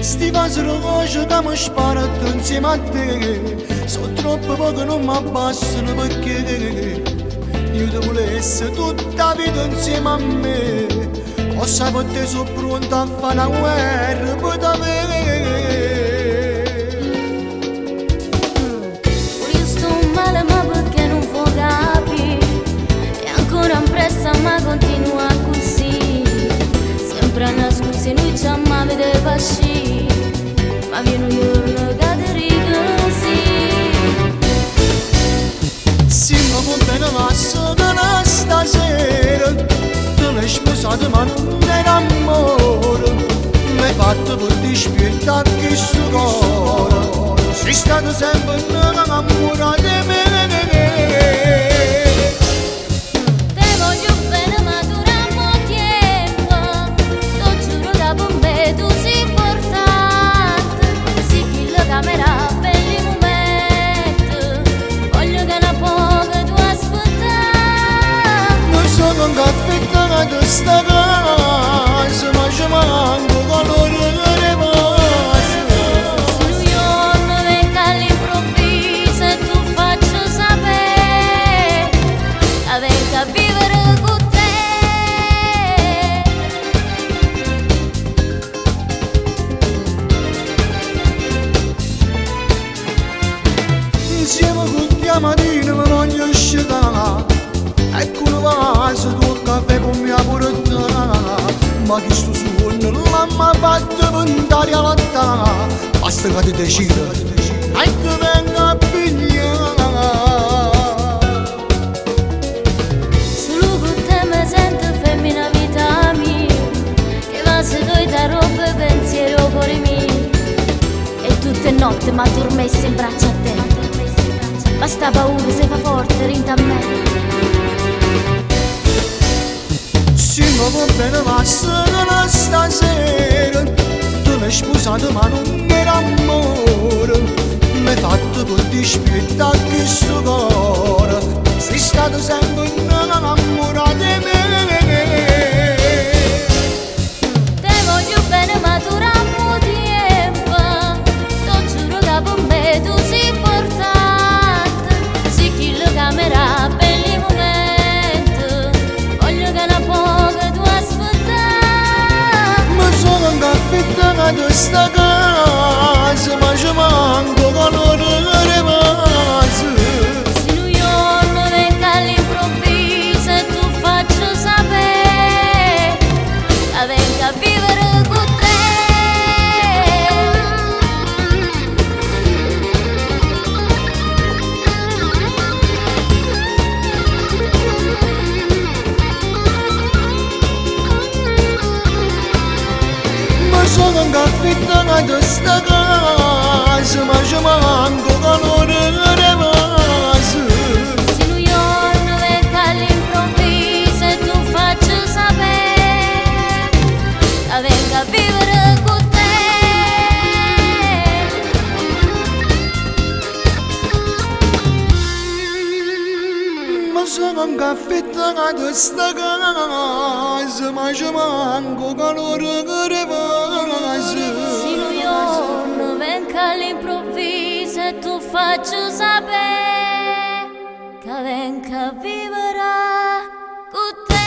Sti vasi rosa che mi sparano insieme a te. Sono troppo poco, non mi abbassano perché io ti volessi tutta la vita insieme a me. Ho saputo che sono pronto a fare una guerra per te. Io sto male ma perché non può capire. E ancora in pressa ma continua così. Sempre a nascosti noi ci amava di pasci. Ma viene un giorno che ti ricasi. Sì, ma va bene, ma solo stasera te l'hai sposato ma non era amore. Mi hai fatto per dispiantare questo cuore. Sei stato sempre innamorato di me. Te voglio bene ma duriamo tempo. Lo giuro da per me tu sei importante. Sì che la camera belli momenti. Voglio che una poca tu aspettare. Non sono un caffè di sta casa, ma ci manco colore che rimase. Sono io non vengo all'improvviso e tu faccio sapere. La vengo a vivere con te. Insieme con la mattina mi voglio scendere. Ecco una vaso, due caffè con mia portata. Ma che sto suono non l'ha fatto puntare alla tana. Basta che ti decida e ti venga a pigliare. Solo con te mi sento femmina vita mia. Che va se tu da roba pensiero cuore mio. E tutte notte mi addormessi in braccio a te. Basta paura se fa forte rinta a me. Sì, ma va bene, ma solo stasera tu l'hai sposato ma non era amore. Mi hai fatto per dispiantare questo cuore. Sei stato sempre innamorato di me. Te voglio bene ma duriamo tempo. Lo giuro che per me tu sei importante. Sì che la camera belli momenti. Voglio che una poca tu aspettare. Ma sono un caffè di sta casa, ma ci manco colore che rimase. Se io non vengo all'improvviso e tu faccio sapere. La vengo a vivere con te. Ma sono un caffè di sta casa, ma ci manco colore che rimase. Se io non vengo all'improvviso e tu faccio sapere. La vengo a vivere con te. Ma sono un caffè di sta casa, ma ci manco colore che rimase. Se io non vengo all'improvviso e tu faccio sapere. Che vengo a vivere con te.